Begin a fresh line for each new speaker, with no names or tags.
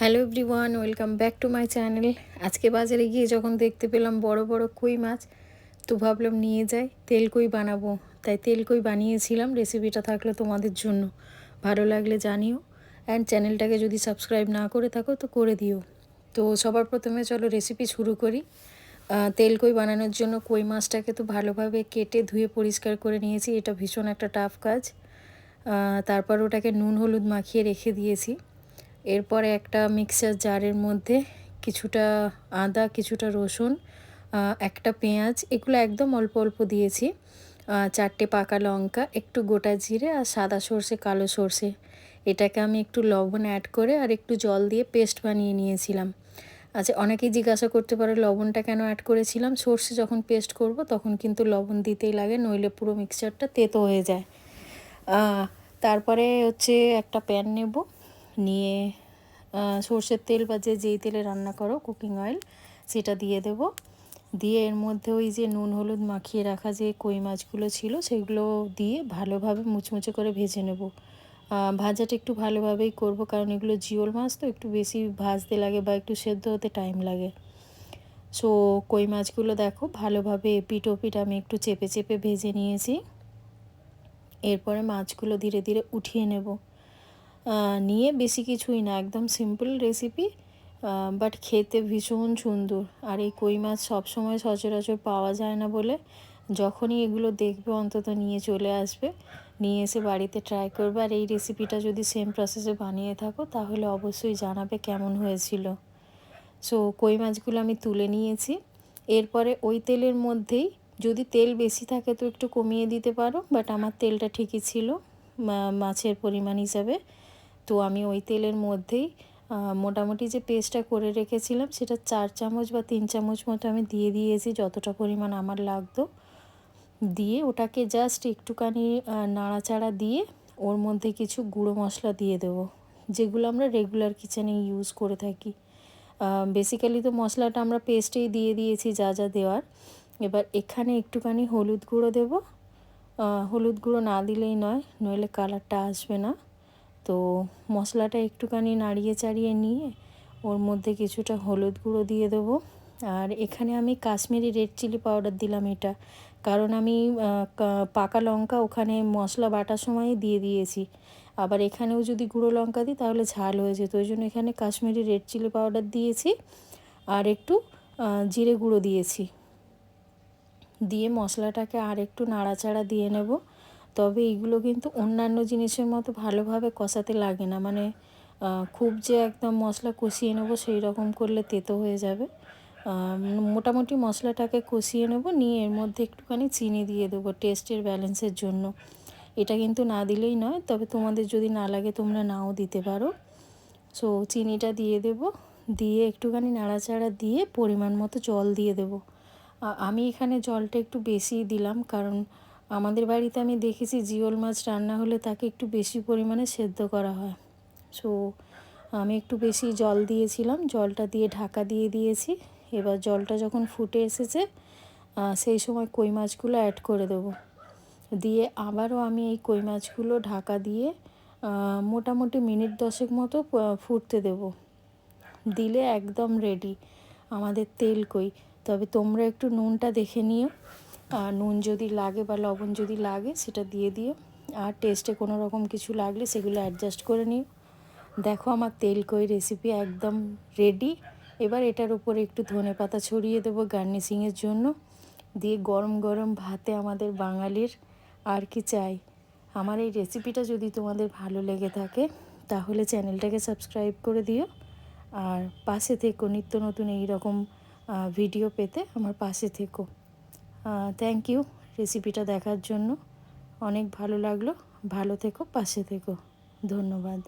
Hello everyone, welcome back to my channel. আজকে বাজারে গিয়ে যখন দেখতে পেলাম বড় বড় কই মাছ, তো ভাবলাম নিয়ে যাই, তেল কই বানাবো। তাই তেল কই বানিয়েছিলাম। রেসিপিটা থাকলে তোমাদের জন্য, ভালো লাগলে জানিও। অ্যান্ড চ্যানেলটাকে যদি সাবস্ক্রাইব না করে থাকো তো করে দিও। তো সবার প্রথমে চলো রেসিপি শুরু করি। তেল কই বানানোর জন্য কই মাছটাকে তো ভালোভাবে কেটে ধুয়ে পরিষ্কার করে নিয়েছি। এটা ভীষণ একটা টাফ কাজ। তারপর ওটাকে নুন হলুদ মাখিয়ে রেখে দিয়েছি। এরপরে একটা মিক্সার জারের মধ্যে কিছুটা আদা, কিছুটা রসুন, একটা পেঁয়াজ, এগুলো একদম অল্প অল্প দিয়েছি, 4টে পাকা লঙ্কা, একটু গোটা জিরে আর সাদা সর্ষে, কালো সর্ষে। এটাকে আমি একটু লবণ অ্যাড করে আর একটু জল দিয়ে পেস্ট বানিয়ে নিয়েছিলাম। আচ্ছা, অনেকেই জিজ্ঞাসা করতে পারে লবণটা কেন অ্যাড করেছিলাম। সর্ষে যখন পেস্ট করব তখন কিন্তু লবণ দিতেই লাগে, নইলে পুরো মিক্সচারটা তেতো হয়ে যায়। তারপরে হচ্ছে একটা প্যান নেব, নিয়ে সর্ষের তেল বা যেই তেলে রান্না করো, কুকিং অয়েল, সেটা দিয়ে দেব। দিয়ে এর মধ্যে ওই যে নুন হলুদ মাখিয়ে রাখা যে কই মাছগুলো ছিল সেগুলো দিয়ে ভালোভাবে মুচমুচে করে ভেজে নেব। ভাজাটা একটু ভালোভাবেই করব, কারণ এগুলো জিওল মাছ তো একটু বেশি ভাজতে লাগে বা একটু সেদ্ধ হতে টাইম লাগে। সো কই মাছগুলো দেখো ভালোভাবে এপিট ওপিট আমি একটু চেপে চেপে ভেজে নিয়েছি। এরপরে মাছগুলো ধীরে ধীরে উঠিয়ে নেব। নিয়ে বেশি কিছুই না, একদম সিম্পল রেসিপি, বাট খেতে ভীষণ সুন্দর। আর এই কই মাছ সবসময় সচরাচর পাওয়া যায় না বলে যখনই এগুলো দেখবে অন্তত নিয়ে চলে আসবে, নিয়ে এসে বাড়িতে ট্রাই করবে। আর এই রেসিপিটা যদি সেম প্রসেসে বানিয়ে থাকো তাহলে অবশ্যই জানাবে কেমন হয়েছিল। সো কই মাছগুলো আমি তুলে নিয়েছি। এরপরে ওই তেলের মধ্যেই, যদি তেল বেশি থাকে তো একটু কমিয়ে দিতে পারো, বাট আমার তেলটা ঠিকই ছিল মাছের পরিমাণ হিসাবে। তো আমি ওই তেলের মধ্যেই মোটামুটি যে পেস্টটা করে রেখেছিলাম সেটা 4 চামচ বা 3 চামচ মতো আমি দিয়ে দিয়েছি, যতটা পরিমাণ আমার লাগতো। দিয়ে ওটাকে জাস্ট একটুখানি নাড়াচাড়া দিয়ে ওর মধ্যে কিছু গুঁড়ো মশলা দিয়ে দেবো, যেগুলো আমরা রেগুলার কিচেনে ইউজ করে থাকি। বেসিক্যালি তো মশলাটা আমরা পেস্টেই দিয়ে দিয়েছি যা যা দেওয়ার। এবার এখানে একটুখানি হলুদ গুঁড়ো দেব। হলুদ গুঁড়ো না দিলেই নয়, নইলে কালারটা আসবে না। তো মশলাটা একটুখানি নাড়িয়ে চাড়িয়ে নিয়ে ওর মধ্যে কিছুটা হলুদ গুঁড়ো দিয়ে দেবো। আর এখানে আমি কাশ্মীরি রেড চিলি পাউডার দিলাম, এটা কারণ আমি পাকা লঙ্কা ওখানে মশলা বাটার সময় দিয়ে দিয়েছি। আবার এখানেও যদি গুঁড়ো লঙ্কা দিই তাহলে ঝাল হয়ে যেত, ওই জন্য এখানে কাশ্মীরি রেড চিলি পাউডার দিয়েছি। আর একটু জিরে গুঁড়ো দিয়েছি। দিয়ে মশলাটাকে আর একটু নাড়াচাড়া দিয়ে নেব। তবে এইগুলো কিন্তু অন্যান্য জিনিসের মতো ভালোভাবে কষাতে লাগে না, মানে খুব যে একদম মশলা কষিয়ে নেব সেই রকম করলে তেতো হয়ে যাবে। মোটামুটি মশলাটাকে কষিয়ে নেব, নিয়ে এর মধ্যে একটুখানি চিনি দিয়ে দেবো টেস্টের ব্যালেন্সের জন্য। এটা কিন্তু না দিলেই নয়, তবে তোমাদের যদি না লাগে তোমরা নাও দিতে পারো। সো চিনিটা দিয়ে দেব, দিয়ে একটুখানি নাড়াচাড়া দিয়ে পরিমাণ মতো জল দিয়ে দেব। আমি এখানে জলটা একটু বেশিই দিলাম, কারণ আমাদের বাড়িতে আমি দেখেছি জিওল মাছ রান্না হলে তাকে একটু বেশি পরিমাণে সেদ্ধ করা হয়। সো আমি একটু বেশি জল দিয়েছিলাম, জলটা দিয়ে ঢাকা দিয়ে দিয়েছি। এবার জলটা যখন ফুটে এসেছে সেই সময় কই মাছগুলো অ্যাড করে দেবো। দিয়ে আবারও আমি এই কই মাছগুলো ঢাকা দিয়ে মোটামুটি মিনিট 10 মতো ফুটতে দেব। দিলে একদম রেডি আমাদের তেল কই। তবে তোমরা একটু নুনটা দেখে নিও, নুন যদি লাগে বা লবণ যদি লাগে সেটা দিয়ে দিও। আর টেস্টে কোনো রকম কিছু লাগলে সেগুলো অ্যাডজাস্ট করে নিও। দেখো আমার তেল কই রেসিপি একদম রেডি। এবার এটার উপরে একটু ধনেপাতা ছড়িয়ে দেবো গার্নিশিংয়ের জন্য। দিয়ে গরম গরম ভাতে আমাদের বাঙালির আর কি চাই। আমার এই রেসিপিটা যদি তোমাদের ভালো লেগে থাকে তাহলে চ্যানেলটাকে সাবস্ক্রাইব করে দিও। আর পাশে থেকো, নিত্য নতুন এই রকম ভিডিও পেতে আমার পাশে থেকো। থ্যাংক ইউ রেসিপিটা দেখার জন্য, অনেক ভালো লাগলো। ভালো থেকো, পাশে থেকো, ধন্যবাদ।